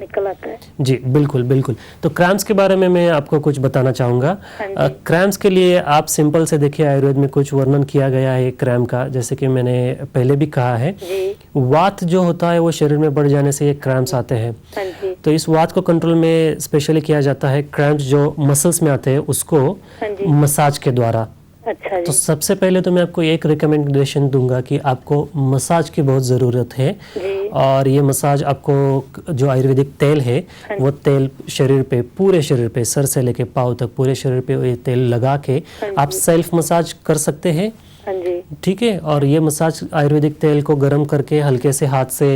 जी बिल्कुल बिल्कुल, तो क्रैम्प्स के बारे में मैं आपको कुछ बताना चाहूँगा। क्रैम्प्स के लिए आप सिंपल से देखिए, आयुर्वेद में कुछ वर्णन किया गया है क्रैम्प का, जैसे कि मैंने पहले भी कहा है, वात जो होता है वो शरीर में बढ़ जाने से ये क्रैम्प्स आते हैं। तो इस वात को कंट्रोल में स्पेशली किया जाता है, क्रैम्प्स जो मसल्स में आते हैं उसको मसाज के द्वारा। अच्छा तो सबसे पहले तो मैं आपको एक रिकमेंडेशन दूंगा कि आपको मसाज की बहुत ज़रूरत है, और ये मसाज आपको जो आयुर्वेदिक तेल है वो तेल शरीर पे, पूरे शरीर पे, सर से लेके पाँव तक पूरे शरीर पे ये तेल लगा के आप सेल्फ मसाज कर सकते हैं। ठीक है, और ये मसाज आयुर्वेदिक तेल को गर्म करके हल्के से हाथ से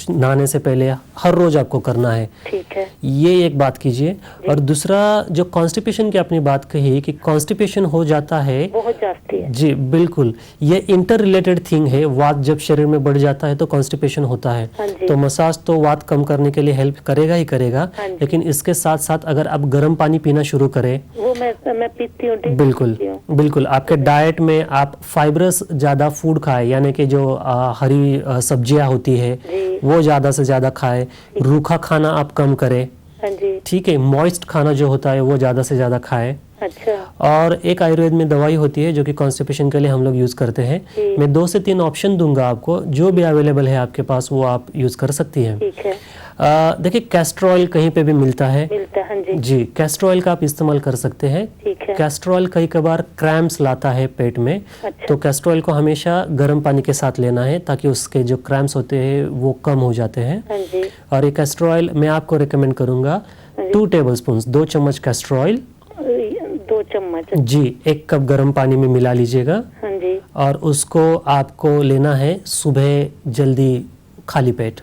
नहाने से पहले हर रोज आपको करना है। ठीक है, ये एक बात कीजिए। और दूसरा, जो कॉन्स्टिपेशन की अपनी बात कही कि कॉन्स्टिपेशन हो जाता है बहुत जाती है। जी बिल्कुल, ये इंटर रिलेटेड थिंग है। वात जब शरीर में बढ़ जाता है तो कॉन्स्टिपेशन होता है, तो मसाज तो वात कम करने के लिए हेल्प करेगा ही करेगा, लेकिन इसके साथ साथ अगर आप गर्म पानी पीना शुरू करें, वो मैं पीती हूँ, बिल्कुल बिल्कुल, आपके डाइट में आप फाइबरस ज़्यादा फूड खाए, यानी कि जो हरी सब्जियां होती है वो ज़्यादा से ज़्यादा खाए, रूखा खाना आप कम करें, ठीक है, मॉइस्ट खाना जो होता है वो ज़्यादा से ज़्यादा खाए। अच्छा। और एक आयुर्वेद में दवाई होती है जो कि कॉन्स्टिपेशन के लिए हम लोग यूज़ करते हैं। मैं 2 से 3 ऑप्शन दूंगा आपको, जो भी अवेलेबल है आपके पास वो आप यूज़ कर सकती हैं। ठीक है। देखिए, कैस्टर ऑयल कहीं पे भी मिलता है, हाँ जी, कैस्टर ऑयल का आप इस्तेमाल कर सकते हैं। ठीक है। कैस्टर ऑयल कई कबार क्रैम्प्स लाता है पेट में। अच्छा। तो कैस्टर ऑयल को हमेशा गर्म पानी के साथ लेना है ताकि उसके जो क्रैम्प्स होते हैं वो कम हो जाते हैं। और ये कैस्टर ऑयल मैं आपको रिकमेंड करूंगा 2 टेबलस्पून, 2 चम्मच कैस्टर ऑयल, 2 चम्मच जी, 1 कप गर्म पानी में मिला लीजिएगा। हाँ जी। और उसको आपको लेना है सुबह जल्दी, खाली पेट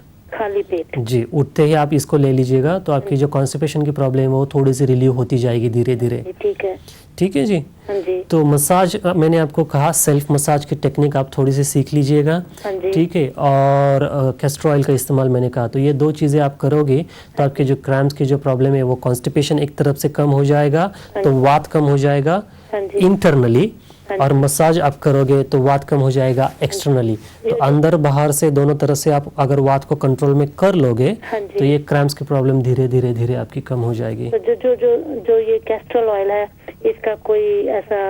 जी, उठते ही आप इसको ले लीजिएगा, तो आपकी जो कॉन्स्टिपेशन की प्रॉब्लम है वो थोड़ी सी रिलीव होती जाएगी धीरे धीरे। ठीक है, ठीक है जी। हाँ जी। तो मसाज मैंने आपको कहा, सेल्फ मसाज की टेक्निक आप थोड़ी सी सीख लीजिएगा। हाँ जी। ठीक है, और कैस्टर ऑयल का इस्तेमाल मैंने कहा, तो ये 2 चीज़ें आप करोगे तो आपके जो क्रैम्प्स की जो प्रॉब्लम है वो कॉन्स्टिपेशन एक तरफ से कम हो जाएगा, तो वात कम हो जाएगा इंटरनली, और मसाज आप करोगे तो वात कम हो जाएगा एक्सटर्नली। तो अंदर बाहर से दोनों तरह से आप अगर वात को कंट्रोल में कर लोगे तो ये क्रैम्प्स की प्रॉब्लम धीरे धीरे धीरे आपकी कम हो जाएगी। तो जो ये कैस्टर ऑयल है, इसका कोई ऐसा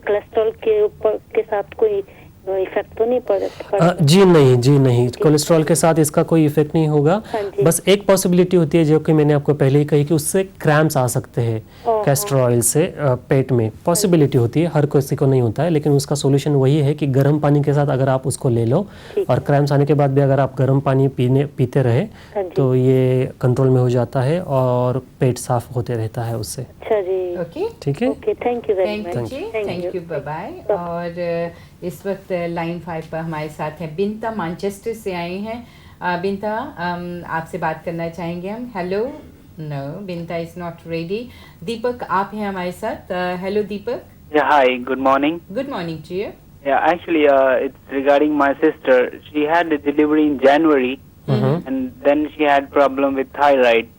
कोलेस्ट्रॉल के ऊपर के साथ कोई इफेक्ट तो नहीं पड़ता? जी नहीं, कोलेस्ट्रॉल के साथ इसका कोई इफेक्ट नहीं होगा। बस एक पॉसिबिलिटी होती है जो कि मैंने आपको पहले ही कही कि उससे क्रैम्प्स आ सकते हैं कैस्टर ऑयल से पेट में, पॉसिबिलिटी होती है, हर किसी को नहीं होता है, लेकिन उसका सोल्यूशन वही है कि गर्म पानी के साथ अगर आप उसको ले लो और क्रैम्प्स आने के बाद भी अगर आप गर्म पानी पीते रहे तो ये कंट्रोल में हो जाता है और पेट साफ होते रहता है उससे। अच्छा जी, ओके, ठीक है, okay, thank you very much. Thank you, bye bye. और इस वक्त लाइन 5 पर हमारे साथ हैं बिंता, मैनचेस्टर से आई हैं। बिंता, आपसे बात करना चाहेंगे हम। Hello, no, Binta is not ready. Deepak, आप हैं हमारे साथ। Hello Deepak. Yeah, hi, good morning. Good morning to you. Yeah, actually, it's regarding my sister. She had a delivery in January, and then she had problem with thyroid.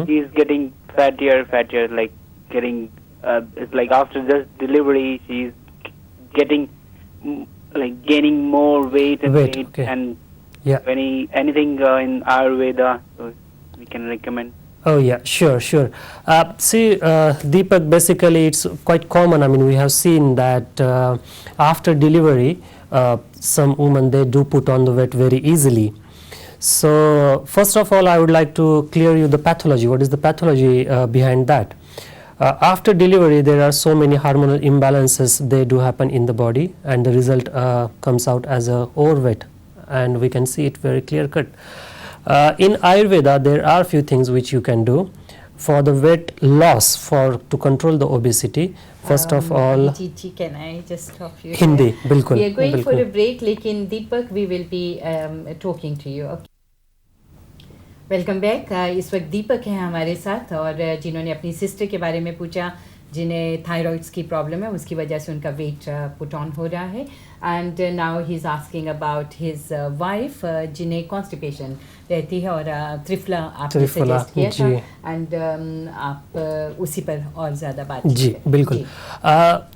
She's getting fattier, like getting, it's like after just delivery, she's getting, like gaining more weight, okay. and yeah, anything in Ayurveda, so we can recommend. Oh yeah, sure. See, Deepak, basically it's quite common. I mean, we have seen that after delivery, some women, they do put on the weight very easily. So first of all, I would like to clear you the pathology. What is the pathology behind that? After delivery, there are so many hormonal imbalances. They do happen in the body, and the result comes out as a overweight, and we can see it very clear cut. In Ayurveda, there are few things which you can do. for the weight loss, to control the obesity, first of all, जी, can I just stop you? Hindi, बिल्कुल, We are going for बिल्कुल. a break, लेकिन Deepak we will be talking to you. Okay. Welcome back. इस वक्त दीपक हैं हमारे साथ और जिन्होंने अपनी सिस्टर के बारे में पूछा जिन्हें थायराइड्स की प्रॉब्लम है, उसकी वजह से उनका वेट पुट ऑन हो रहा है. And now he is asking about his wife जिन्हें कॉन्स्टिपेशन रहती है और त्रिफला आपने सजेस्ट किया था. एंड आप उसी पर और ज़्यादा बात जी बिल्कुल.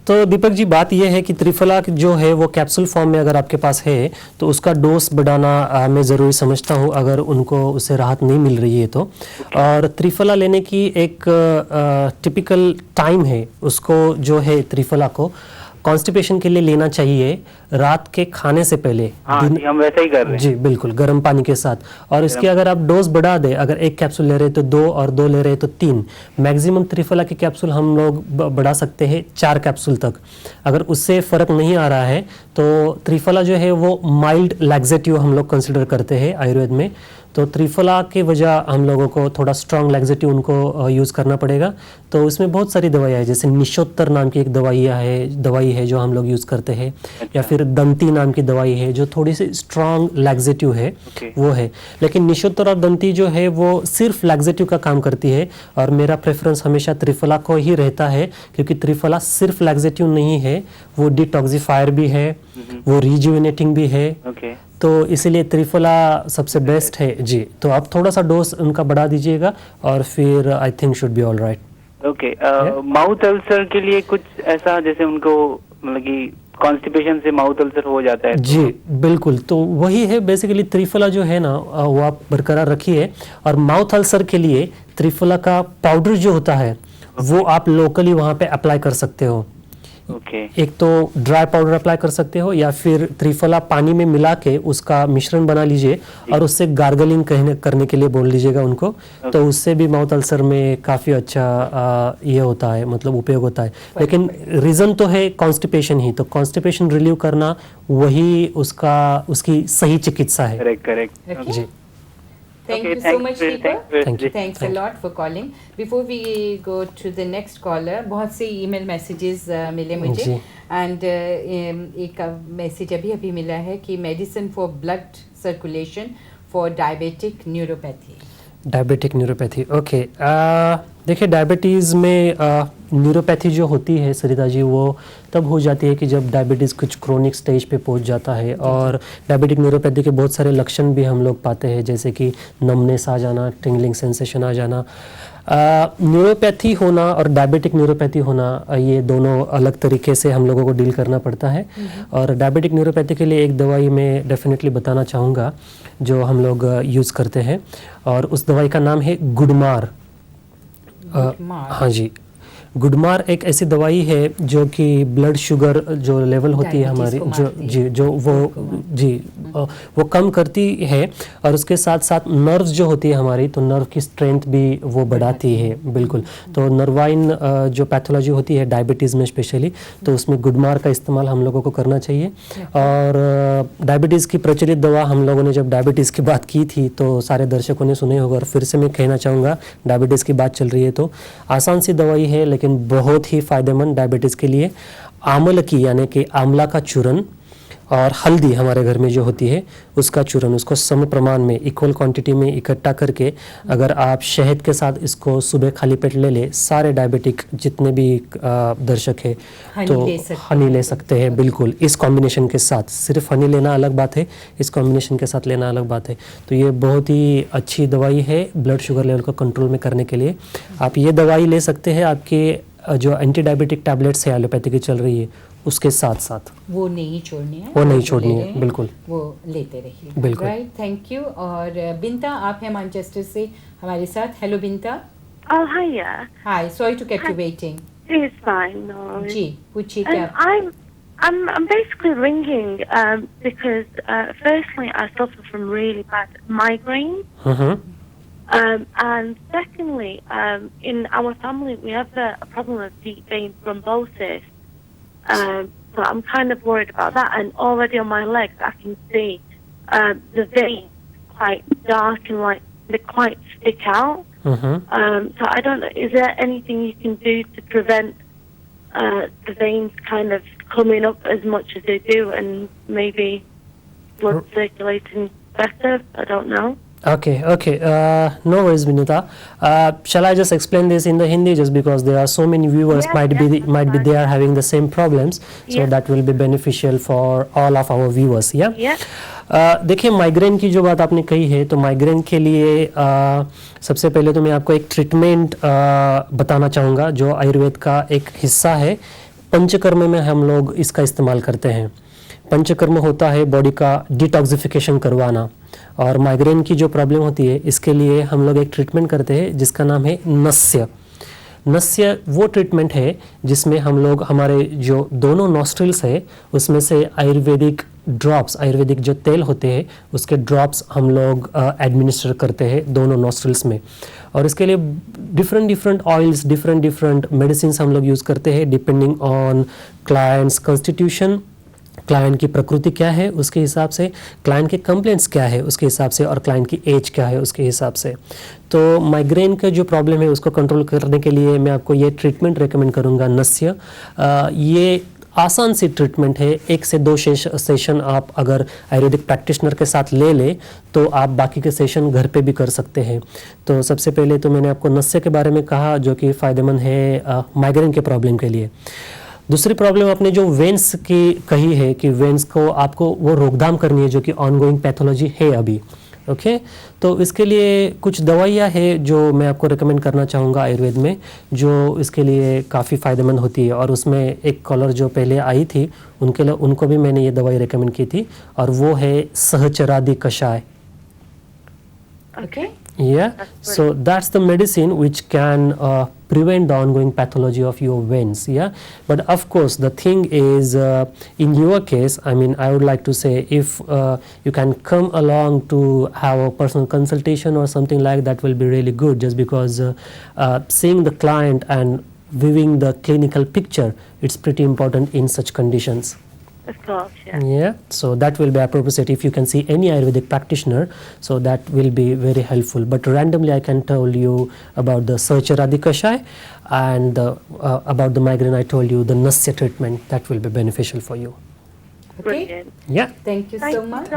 तो दीपक जी, बात यह है कि त्रिफला जो है वो कैप्सूल फॉर्म में अगर आपके पास है तो उसका डोज बढ़ाना मैं ज़रूरी समझता हूँ अगर उनको उससे राहत नहीं मिल रही है तो. और त्रिफला लेने की एक टिपिकल टाइम है, उसको जो है त्रिफला को कॉन्स्टिपेशन के लिए लेना चाहिए रात के खाने से पहले. हाँ जी, हम वैसा ही कर रहे हैं. जी बिल्कुल, गर्म पानी के साथ. और इसकी अगर आप डोज बढ़ा दें, अगर 1 कैप्सूल ले रहे हैं तो 2 और 2 ले रहे हैं तो 3, मैक्सिमम त्रिफला के कैप्सूल हम लोग बढ़ा सकते हैं 4 कैप्सूल तक. अगर उससे फ़र्क नहीं आ रहा है तो त्रिफला जो है वो माइल्ड लैक्सेटिव हम लोग कंसिडर करते हैं आयुर्वेद में. तो त्रिफला के वजह हम लोगों को थोड़ा स्ट्रॉन्ग लैक्सेटिव उनको यूज़ करना पड़ेगा. तो उसमें बहुत सारी दवाइयाँ हैं, जैसे निशोत्तर नाम की एक दवाई है जो हम लोग यूज़ करते हैं. या फिर दंती नाम की दवाई है जो थोड़ी सी स्ट्रॉन्ग लैक्सेटिव है. वो है. लेकिन निशोत्तर और दंती जो है वो सिर्फ लैक्सेटिव का काम करती है और मेरा प्रेफरेंस हमेशा त्रिफला को ही रहता है, क्योंकि त्रिफला सिर्फ लैक्सेटिव नहीं है, वो डिटॉक्सिफायर भी है, वो रिजुविनेटिंग भी है. तो इसीलिए त्रिफला सबसे बेस्ट है जी. तो आप थोड़ा सा डोज उनका बढ़ा दीजिएगा और फिर I think should be all right. Okay. Mouth ulcer के लिए कुछ ऐसा, जैसे उनको मतलब कि कॉन्स्टिपेशन से माउथ अल्सर हो जाता है? जी बिल्कुल. तो वही है बेसिकली, त्रिफला जो है ना वो आप बरकरार रखिए. और माउथ अल्सर के लिए त्रिफला का पाउडर जो होता है वो आप लोकली वहाँ पे अप्लाई कर सकते हो. एक तो ड्राई पाउडर अप्लाई कर सकते हो या फिर त्रिफला पानी में मिला के उसका मिश्रण बना लीजिए और उससे गार्गलिंग करने के लिए बोल लीजिएगा उनको. तो उससे भी माउथ अल्सर में काफ़ी अच्छा ये होता है, मतलब उपयोग होता है. लेकिन रीज़न तो है कॉन्स्टिपेशन ही. तो कॉन्स्टिपेशन रिलीव करना वही उसकी सही चिकित्सा है. करेक्ट जी. Thank you so much, Deepak. Thanks a lot for calling. Before we go to the next caller, बहुत से email messages मिले मुझे. And एक मैसेज अभी मिला है कि medicine for blood circulation for diabetic neuropathy. Diabetic neuropathy. Okay. देखिए, डायबिटीज़ में न्यूरोपैथी जो होती है सरिता जी, वो तब हो जाती है कि जब डायबिटीज़ कुछ क्रोनिक स्टेज पे पहुंच जाता है. और डायबिटिक न्यूरोपैथी के बहुत सारे लक्षण भी हम लोग पाते हैं, जैसे कि नमनेस आ जाना, टिंगलिंग सेंसेशन आ जाना. न्यूरोपैथी होना और डायबिटिक न्यूरोपैथी होना, ये दोनों अलग तरीके से हम लोगों को डील करना पड़ता है. और डायबिटिक न्यूरोपैथी के लिए एक दवाई मैं डेफिनेटली बताना चाहूँगा जो हम लोग यूज़ करते हैं, और उस दवाई का नाम है गुडमार. हाँ जी, गुडमार एक ऐसी दवाई है जो कि ब्लड शुगर जो लेवल होती है हमारी, वो कम करती है. और उसके साथ साथ नर्व्स जो होती है हमारी, तो नर्व की स्ट्रेंथ भी वो बढ़ाती है. बिल्कुल. तो नर्वाइन जो पैथोलॉजी होती है डायबिटीज़ में स्पेशली, तो उसमें गुडमार का इस्तेमाल हम लोगों को करना चाहिए. और डायबिटीज़ की प्रचलित दवा, हम लोगों ने जब डायबिटीज़ की बात की थी तो सारे दर्शकों ने सुने होगा, और फिर से मैं कहना चाहूँगा, डायबिटीज़ की बात चल रही है तो आसान सी दवाई है लेकिन बहुत ही फ़ायदेमंद डायबिटीज़ के लिए. आंवला की, यानी कि आंवला का चूरन और हल्दी हमारे घर में जो होती है उसका चूरन, उसको सम प्रमाण में इक्वल क्वांटिटी में इकट्ठा करके अगर आप शहद के साथ इसको सुबह खाली पेट ले ले, सारे डायबिटिक जितने भी दर्शक है तो हनी ले सकते हैं. बिल्कुल. इस कॉम्बिनेशन के साथ, सिर्फ हनी लेना अलग बात है, इस कॉम्बिनेशन के साथ लेना अलग बात है. तो ये बहुत ही अच्छी दवाई है ब्लड शुगर लेवल को कंट्रोल में करने के लिए. आप ये दवाई ले सकते हैं आपके जो एंटी डायबिटिक टैबलेट्स है एलोपैथी की चल रही है उसके साथ साथ. वो नहीं छोड़नी है. बिल्कुल, वो लेते रहिए. बिल्कुल. Right, thank you. और बिंता, आप हैं मैनचेस्टर से हमारे साथ. Hello Binta. Oh, hiya. Hi, sorry to keep you waiting. It's fine, no. जी, पूछिए क्या. I'm basically ringing because firstly I suffer from really bad migraine. And secondly, in our family we have a problem of deep vein thrombosis. So I'm kind of worried about that. And already on my legs I can see the vein quite dark and like they quite stick out. So I don't know, is there anything you can do to prevent the veins kind of coming up as much as they do, and maybe blood circulating better? I don't know. Okay. No worries, Vinita. Shall I just explain this in the Hindi, just because there are so many viewers might be there having the same problems, so that will be beneficial for all of our viewers. Yeah. देखिए, migraine की जो बात आपने कही है, तो migraine के लिए सबसे पहले तो मैं आपको एक ट्रीटमेंट बताना चाहूँगा जो आयुर्वेद का एक हिस्सा है। पंचकर्म में हम लोग इसका इस्तेमाल करते हैं। पंचकर्म होता है बॉडी का डिटॉक्सिफिकेशन करवाना, और माइग्रेन की जो प्रॉब्लम होती है इसके लिए हम लोग एक ट्रीटमेंट करते हैं जिसका नाम है नस्य। नस्य वो ट्रीटमेंट है जिसमें हम लोग हमारे जो दोनों नॉस्ट्रिल्स है उसमें से आयुर्वेदिक ड्रॉप्स, आयुर्वेदिक जो तेल होते हैं उसके ड्रॉप्स हम लोग एडमिनिस्टर करते हैं दोनों नॉस्ट्रिल्स में। और इसके लिए डिफरेंट ऑयल्स, डिफरेंट मेडिसिन हम लोग यूज़ करते हैं depending on clients constitution, client की प्रकृति क्या है उसके हिसाब से, क्लाइंट के कंप्लेंट्स क्या है उसके हिसाब से, और क्लाइंट की एज क्या है उसके हिसाब से। तो माइग्रेन का जो प्रॉब्लम है उसको कंट्रोल करने के लिए मैं आपको ये ट्रीटमेंट रेकमेंड करूँगा, नस्य। ये आसान सी ट्रीटमेंट है। 1 से 2 सेशन आप अगर आयुर्वेदिक प्रैक्टिशनर के साथ ले लें तो आप बाकी के सेशन घर पे भी कर सकते हैं। तो सबसे पहले तो मैंने आपको नस्य के बारे में कहा जो कि फ़ायदेमंद है माइग्रेन के प्रॉब्लम के लिए। दूसरी प्रॉब्लम आपने जो वेंस की कही है कि वेंस को आपको वो रोकथाम करनी है जो कि ऑनगोइंग पैथोलॉजी है अभी। ओके, तो इसके लिए कुछ दवाइयाँ हैं जो मैं आपको रिकमेंड करना चाहूँगा आयुर्वेद में, जो इसके लिए काफ़ी फ़ायदेमंद होती है। और उसमें एक कॉलर जो पहले आई थी उनके लिए, उनको भी मैंने ये दवाई रिकमेंड की थी, और वो है सहचरादि कषाय। Okay. So that's the medicine which can prevent the ongoing pathology of your veins. But of course the thing is, in your case, I mean, I would like to say, if you can come along to have a personal consultation or something like that will be really good, just because seeing the client and viewing the clinical picture, it's pretty important in such conditions. Of course, So that will be appropriate if you can see any Ayurvedic practitioner, so that will be very helpful. But randomly I can tell you about the Sahacharadi Kashai, and about the migraine I told you the Nasya treatment, that will be beneficial for you. Okay? Thank you so much.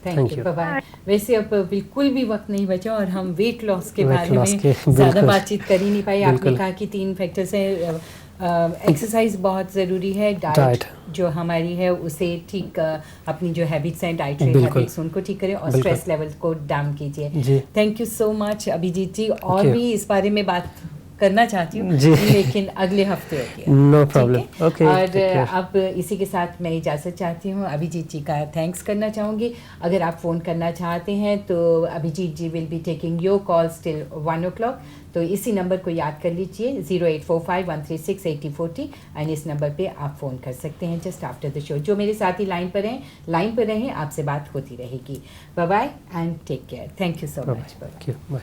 Thank you. Bye-bye. वैसे अब बिल्कुल भी वक्त नहीं बचा और हम weight loss के बारे में ज़्यादा बातचीत कर ही नहीं पाए। आपने कहा कि 3 फैक्टर्स हैं। एक्सरसाइज बहुत ज़रूरी है, डाइट जो हमारी है उसे ठीक, अपनी जो हैबिट्स हैं डाइटरी हैबिट्स उनको ठीक करें, और स्ट्रेस लेवल को डाउन कीजिए। Thank you so much Abhijeet ji. और भी इस बारे में बात करना चाहती हूँ लेकिन अगले हफ्ते होगी। No problem. ओके, और अब इसी के साथ मैं इजाज़त चाहती हूँ। अभिजीत जी का थैंक्स करना चाहूँगी। अगर आप फ़ोन करना चाहते हैं तो Abhijeet ji will be taking your calls till 1 o'clock। तो इसी नंबर को याद कर लीजिए 0845-136-8040, एंड इस नंबर पे आप फ़ोन कर सकते हैं जस्ट आफ्टर द शो। जो मेरे साथी लाइन पर रहें, आपसे बात होती रहेगी। Bye bye and take care. Thank you so much. Thank you. Bye.